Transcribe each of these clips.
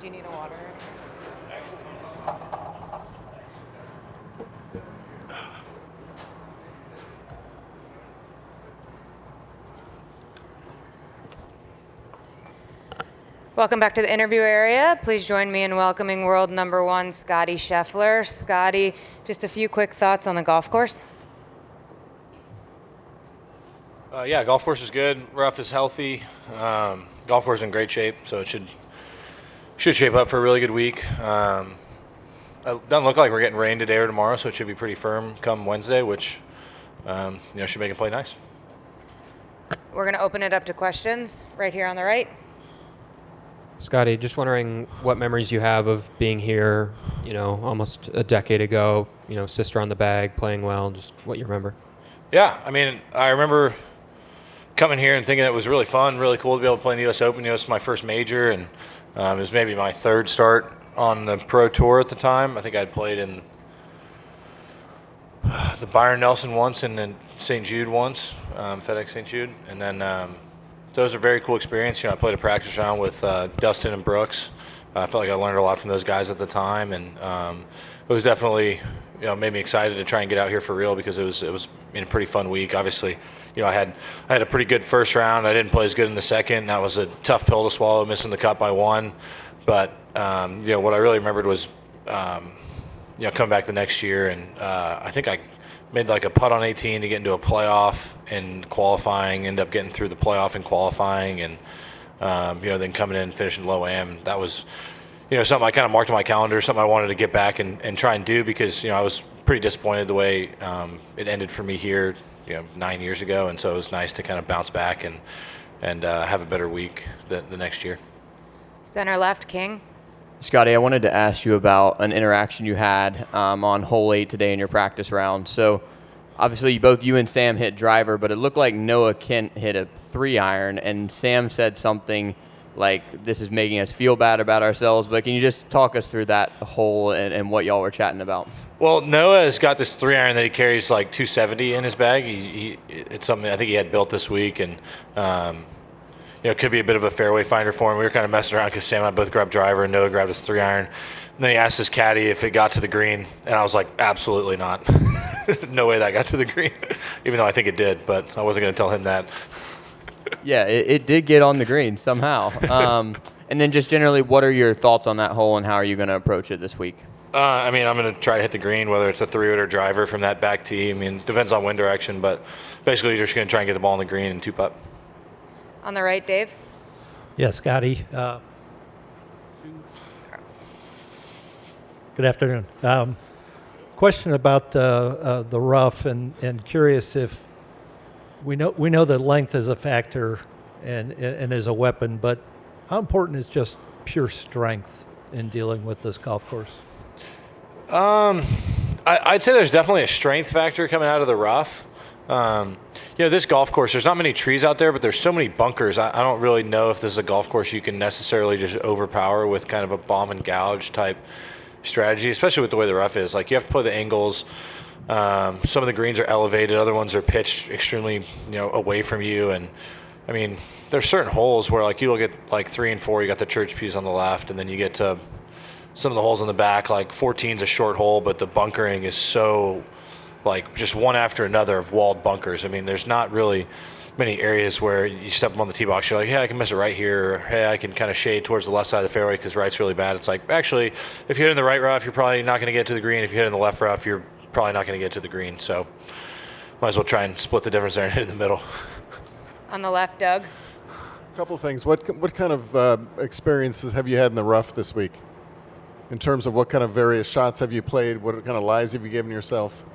Do you need a water? Welcome back to the interview area. Please join me in welcoming world number one, Scottie Scheffler. Scottie, just a few quick thoughts on the golf course. Yeah, golf course is good. Rough is healthy. Golf course is in great shape, so it should shape up for a really good week. It doesn't look like we're getting rain today or tomorrow, so it should be pretty firm come Wednesday, which should make it play nice. We're going to open it up to questions right here on the right. Scottie, just wondering what memories you have of being here, almost a decade ago, sister on the bag, playing well, just what you remember. Yeah, I remember coming here and thinking it was really fun, really cool to be able to play in the U.S. Open. It was my first major, and it was maybe my third start on the pro tour at the time. I think I'd played in the Byron Nelson once and then St. Jude once, FedEx St. Jude, and then so it was a very cool experience. I played a practice round with Dustin and Brooks. I felt like I learned a lot from those guys at the time, and it was definitely made me excited to try and get out here for real because it was a pretty fun week. Obviously, I had a pretty good first round. I didn't play as good in the second. That was a tough pill to swallow, missing the cut by one. But what I really remembered was coming back the next year, and I think I made like a putt on 18 to get into a playoff in qualifying, end up getting through the playoff in qualifying, and then coming in and finishing low am. That was something I kind of marked on my calendar, something I wanted to get back and try and do because I was pretty disappointed the way it ended for me here 9 years ago, and so it was nice to kind of bounce back and have a better week the next year. Center left, King. Scottie, I wanted to ask you about an interaction you had on hole 8 today in your practice round. So obviously both you and Sam hit driver, but it looked like Noah Kent hit a 3-iron, and Sam said something like, this is making us feel bad about ourselves. But can you just talk us through that hole and what y'all were chatting about? Well, Noah has got this 3-iron that he carries like 270 in his bag. It's something I think he had built this week, and it could be a bit of a fairway finder for him. We were kind of messing around because Sam and I both grabbed driver, and Noah grabbed his 3-iron. And then he asked his caddy if it got to the green, and I was like, absolutely not. No way that got to the green, even though I think it did, but I wasn't going to tell him that. Yeah, it did get on the green somehow. And then just generally, what are your thoughts on that hole, and how are you going to approach it this week? I'm going to try to hit the green, whether it's a 3-wood or driver from that back tee. Depends on wind direction, but basically you're just going to try and get the ball in the green and 2-putt. On the right, Dave. Yeah, Scottie. Good afternoon. Question about the rough, and curious if we know that length is a factor and is a weapon, but how important is just pure strength in dealing with this golf course? I'd say there's definitely a strength factor coming out of the rough. This golf course, there's not many trees out there, but there's so many bunkers. I don't really know if this is a golf course you can necessarily just overpower with kind of a bomb and gouge type strategy, especially with the way the rough is. Like, you have to play the angles. Some of the greens are elevated, other ones are pitched extremely, away from you. And there's certain holes where, like, you look at like 3 and 4, you got the church pews on the left, and then you get to some of the holes on the back. Like 14's a short hole, but the bunkering is so, like, just one after another of walled bunkers. There's not really many areas where you step up on the tee box, you're like, hey, I can miss it right here, or hey, I can kind of shade towards the left side of the fairway because right's really bad. It's like, actually, if you hit in the right rough, you're probably not going to get to the green. If you hit in the left rough, you're probably not going to get to the green. So might as well try and split the difference there and hit in the middle. On the left, Doug. A couple of things. What kind of experiences have you had in the rough this week? In terms of what kind of various shots have you played? What kind of lies have you given yourself?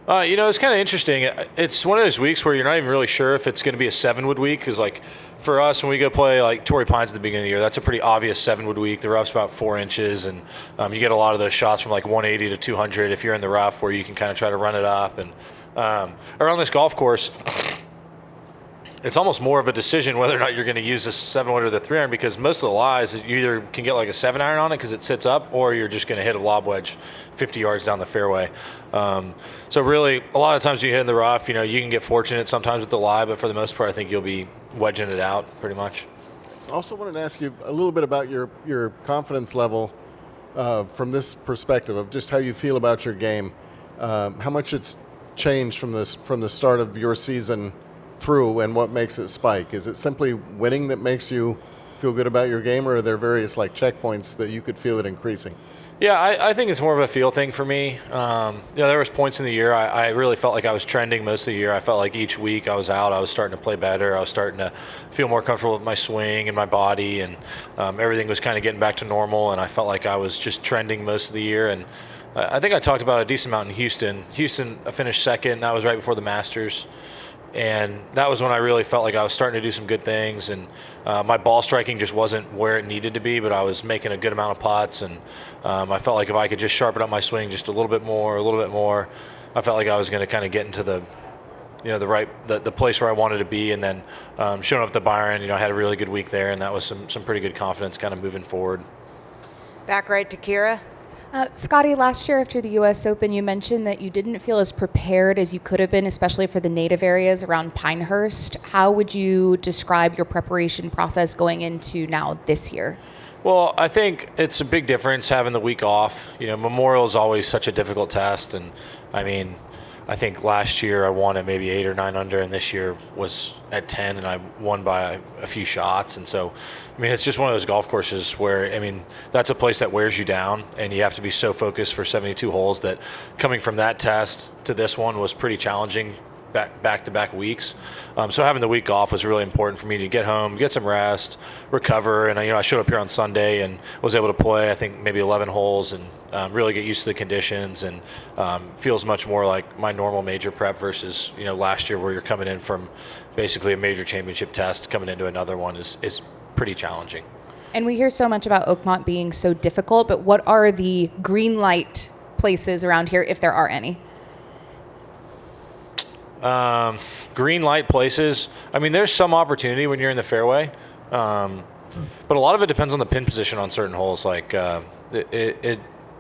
It's kind of interesting. It's one of those weeks where you're not even really sure if it's going to be a 7-wood week. Because, like, for us, when we go play, like, Torrey Pines at the beginning of the year, that's a pretty obvious 7-wood week. The rough's about 4 inches, and you get a lot of those shots from, like, 180 to 200 if you're in the rough, where you can kind of try to run it up. And around this golf course, it's almost more of a decision whether or not you're going to use the 7-wood or the 3-iron, because most of the lies, you either can get like a 7-iron on it because it sits up, or you're just going to hit a lob wedge 50 yards down the fairway. So really, a lot of times you hit in the rough, you can get fortunate sometimes with the lie, but for the most part, I think you'll be wedging it out pretty much. Also wanted to ask you a little bit about your confidence level from this perspective of just how you feel about your game, how much it's changed from the start of your season through, and what makes it spike. Is it simply winning that makes you feel good about your game, or are there various like checkpoints that you could feel it increasing? Yeah, I think it's more of a feel thing for me. There was points in the year I really felt like I was trending most of the year. I felt like each week I was out, I was starting to play better. I was starting to feel more comfortable with my swing and my body, and everything was kind of getting back to normal. And I felt like I was just trending most of the year. And I think I talked about a decent amount in Houston. Houston, I finished second. That was right before the Masters. And that was when I really felt like I was starting to do some good things, and my ball striking just wasn't where it needed to be, but I was making a good amount of putts, and I felt like if I could just sharpen up my swing just a little bit more, I felt like I was going to kind of get into the place where I wanted to be. And then showing up at the Byron, I had a really good week there, and that was some pretty good confidence kind of moving forward. Back right to Kira. Scottie, last year after the U.S. Open, you mentioned that you didn't feel as prepared as you could have been, especially for the native areas around Pinehurst. How would you describe your preparation process going into now this year? Well, I think it's a big difference having the week off. Memorial is always such a difficult test, and I think last year I won at maybe 8 or 9 under, and this year was at 10, and I won by a few shots. And so, it's just one of those golf courses where, that's a place that wears you down, and you have to be so focused for 72 holes that coming from that test to this one was pretty challenging back-to-back weeks. So having the week off was really important for me to get home, get some rest, recover. And I showed up here on Sunday and was able to play, I think, maybe 11 holes and really get used to the conditions, and feels much more like my normal major prep versus last year, where you're coming in from basically a major championship test, coming into another one is pretty challenging. And we hear so much about Oakmont being so difficult, but what are the green light places around here, if there are any? Green light places. There's some opportunity when you're in the fairway, but a lot of it depends on the pin position on certain holes. Like a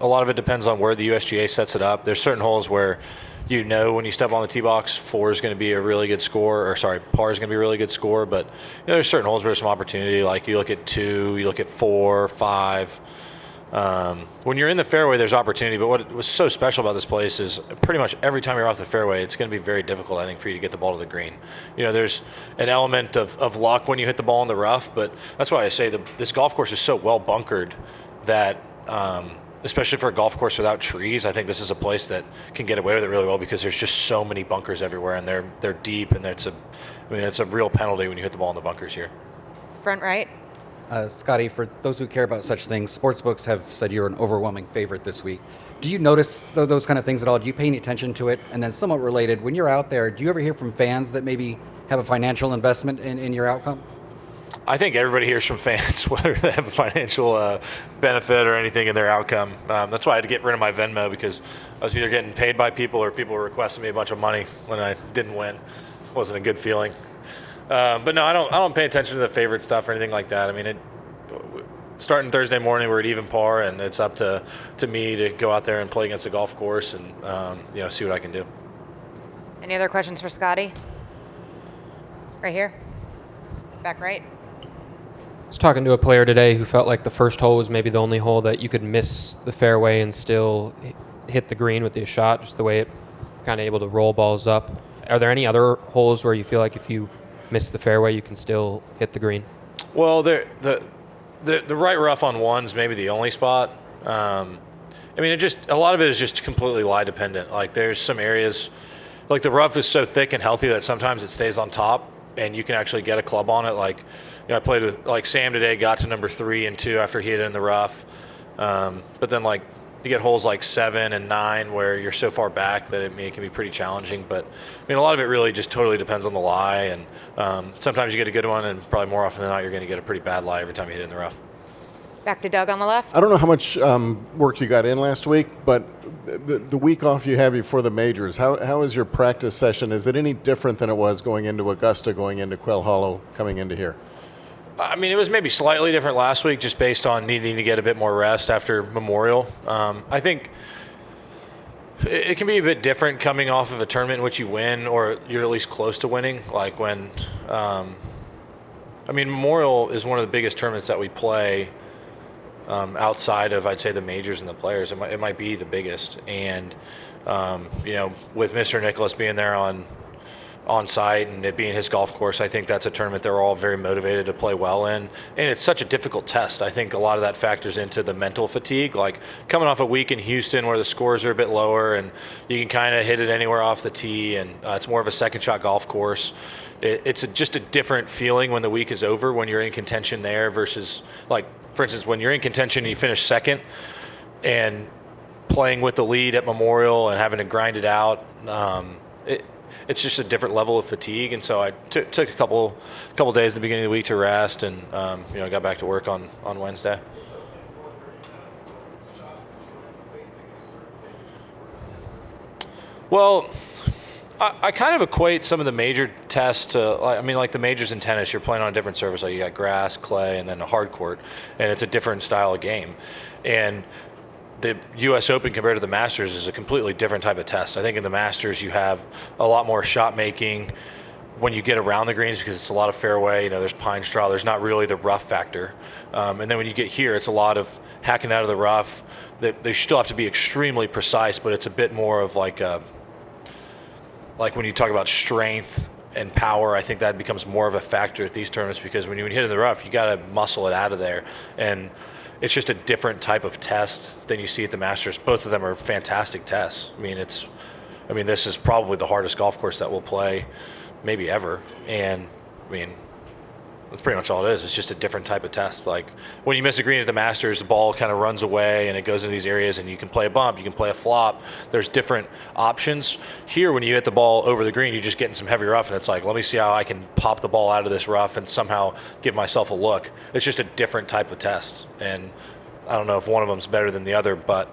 lot of it depends on where the USGA sets it up. There's certain holes where when you step on the tee box, 4 is going to be a really good score, par is going to be a really good score. But there's certain holes where there's some opportunity. Like you look at 2, you look at 4, 5. When you're in the fairway, there's opportunity, but what was so special about this place is pretty much every time you're off the fairway, it's going to be very difficult, I think, for you to get the ball to the green. There's an element of luck when you hit the ball in the rough, but that's why I say this golf course is so well bunkered that, especially for a golf course without trees, I think this is a place that can get away with it really well, because there's just so many bunkers everywhere, and they're deep, and it's a real penalty when you hit the ball in the bunkers here. Front right. Scottie, for those who care about such things, sportsbooks have said you're an overwhelming favorite this week. Do you notice those kind of things at all? Do you pay any attention to it? And then somewhat related, when you're out there, do you ever hear from fans that maybe have a financial investment in your outcome? I think everybody hears from fans, whether they have a financial benefit or anything in their outcome. That's why I had to get rid of my Venmo, because I was either getting paid by people or people were requesting me a bunch of money when I didn't win. It wasn't a good feeling. But no, I don't pay attention to the favorite stuff or anything like that. Starting Thursday morning, we're at even par, and it's up to me to go out there and play against a golf course and see what I can do. Any other questions for Scottie? Right here. Back right. I was talking to a player today who felt like the first hole was maybe the only hole that you could miss the fairway and still hit the green with your shot, just the way it kind of able to roll balls up. Are there any other holes where you feel like if you miss the fairway, you can still hit the green? Well, the right rough on one's maybe the only spot. A lot of it is just completely lie dependent. Like there's some areas, like the rough is so thick and healthy that sometimes it stays on top, and you can actually get a club on it. Like, I played with Sam today, got to number 3 and 2 after he hit it in the rough. But then you get holes like 7 and 9 where you're so far back that it can be pretty challenging. But a lot of it really just totally depends on the lie, and sometimes you get a good one, and probably more often than not you're going to get a pretty bad lie every time you hit it in the rough. Back to Doug on the left. I don't know how much work you got in last week, but the week off you have before the majors, how is your practice session? Is it any different than it was going into Augusta, going into Quail Hollow, coming into here? It was maybe slightly different last week, just based on needing to get a bit more rest after Memorial. I think it can be a bit different coming off of a tournament in which you win, or you're at least close to winning, like when I mean, Memorial is one of the biggest tournaments that we play outside of, I'd say, the majors and the players. It might be the biggest. And, with Mr. Nicholas being there on site and it being his golf course, I think that's a tournament they're all very motivated to play well in. And it's such a difficult test. I think a lot of that factors into the mental fatigue. Like coming off a week in Houston where the scores are a bit lower and you can kind of hit it anywhere off the tee, and it's more of a second shot golf course. It's just a different feeling when the week is over, when you're in contention there versus, like, for instance, when you're in contention and you finish second and playing with the lead at Memorial and having to grind it out. It's just a different level of fatigue, and so I took a couple days at the beginning of the week to rest, and got back to work on Wednesday. Well, I kind of equate some of the major tests to, like the majors in tennis, you're playing on a different surface. Like you got grass, clay, and then a hard court, and it's a different style of game. And the U.S. Open compared to the Masters is a completely different type of test. I think in the Masters you have a lot more shot making when you get around the greens because it's a lot of fairway. There's pine straw. There's not really the rough factor. And then when you get here, it's a lot of hacking out of the rough. They still have to be extremely precise, but it's a bit more of like when you talk about strength and power, I think that becomes more of a factor at these tournaments because when you hit in the rough, you got to muscle it out of there. And it's just a different type of test than you see at the Masters. Both of them are fantastic tests. This is probably the hardest golf course that we'll play maybe ever. And that's pretty much all it is. It's just a different type of test. Like when you miss a green at the Masters, the ball kind of runs away and it goes into these areas and you can play a bump, you can play a flop. There's different options. Here, when you hit the ball over the green, you're just getting some heavy rough and it's like, let me see how I can pop the ball out of this rough and somehow give myself a look. It's just a different type of test. And I don't know if one of them's better than the other, but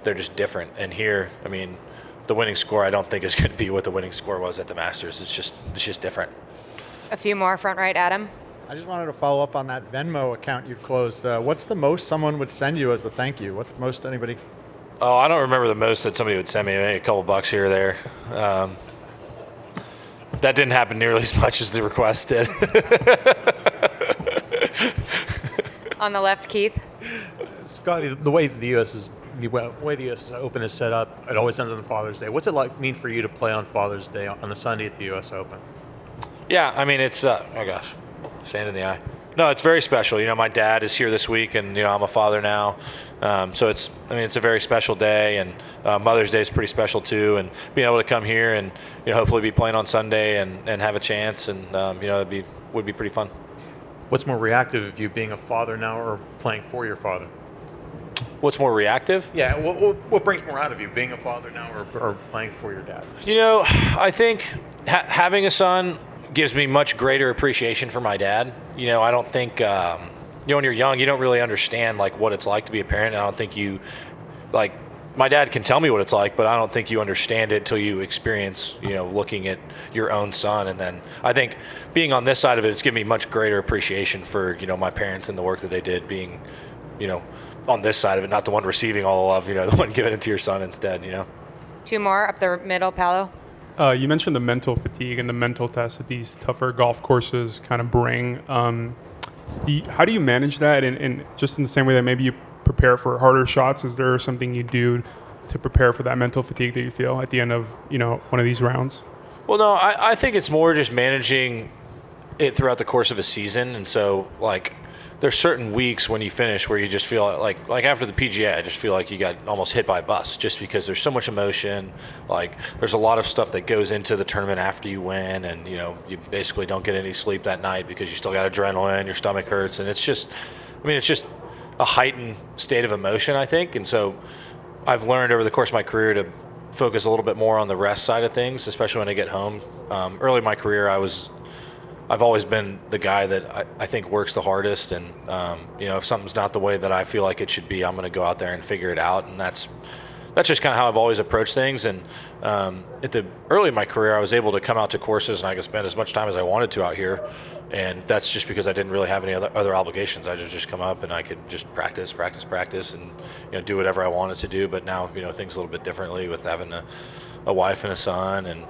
they're just different. And here, the winning score I don't think is going to be what the winning score was at the Masters. It's just different. A few more, front right, Adam. I just wanted to follow up on that Venmo account you've closed. What's the most someone would send you as a thank you? What's the most anybody? Oh, I don't remember the most that somebody would send me. Maybe a couple bucks here or there. That didn't happen nearly as much as the request did. On the left, Keith. Scottie, the way the U.S. Open is set up, it always ends on Father's Day. What's it mean for you to play on Father's Day on a Sunday at the U.S. Open? Yeah, it's oh gosh, sand in the eye. No, it's very special. My dad is here this week, and I'm a father now, so it's a very special day, and Mother's Day is pretty special too. And being able to come here and hopefully be playing on Sunday and have a chance, and would be pretty fun. What's more reactive of you being a father now or playing for your father? What's more reactive? Yeah, what brings more out of you, being a father now or playing for your dad? I think having a son gives me much greater appreciation for my dad. I don't think, when you're young, you don't really understand what it's like to be a parent. I don't think my dad can tell me what it's like, but I don't think you understand it till you experience, looking at your own son. And then I think being on this side of it, it's given me much greater appreciation for, my parents and the work that they did being, on this side of it, not the one receiving all the love, the one giving it to your son instead, Two more up the middle, Paolo. You mentioned the mental fatigue and the mental tests that these tougher golf courses kind of bring. How do you manage that? And just in the same way that maybe you prepare for harder shots, is there something you do to prepare for that mental fatigue that you feel at the end of one of these rounds? Well, no, I think it's more just managing it throughout the course of a season. And so, there's certain weeks when you finish where you just feel like after the PGA, I just feel like you got almost hit by a bus just because there's so much emotion. There's a lot of stuff that goes into the tournament after you win, and you basically don't get any sleep that night because you still got adrenaline, your stomach hurts, and it's just a heightened state of emotion, I think. And so I've learned over the course of my career to focus a little bit more on the rest side of things, especially when I get home. Early in my career, I've always been the guy that I think works the hardest, and if something's not the way that I feel like it should be, I'm going to go out there and figure it out, and that's just kind of how I've always approached things. And at the early in my career, I was able to come out to courses and I could spend as much time as I wanted to out here, and that's just because I didn't really have any other obligations. I just come up and I could just practice, and do whatever I wanted to do. But now things a little bit differently with having a wife and a son, and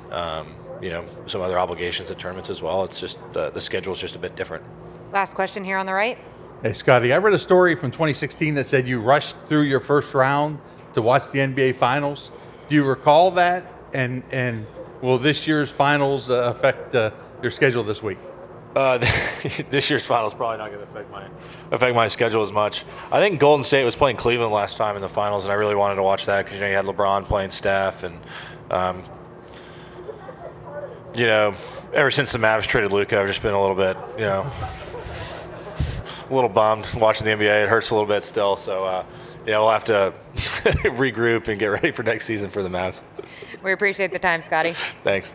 some other obligations at tournaments as well. It's just the schedule is just a bit different. Last question here on the right. Hey, Scottie, I read a story from 2016 that said you rushed through your first round to watch the NBA Finals. Do you recall that? And will this year's Finals affect your schedule this week? This year's finals probably not going to affect my schedule as much. I think Golden State was playing Cleveland last time in the finals, and I really wanted to watch that because you had LeBron playing Steph, and ever since the Mavs traded Luka, I've just been a little bit, a little bummed watching the NBA. It hurts a little bit still, so we'll have to regroup and get ready for next season for the Mavs. We appreciate the time, Scottie. Thanks.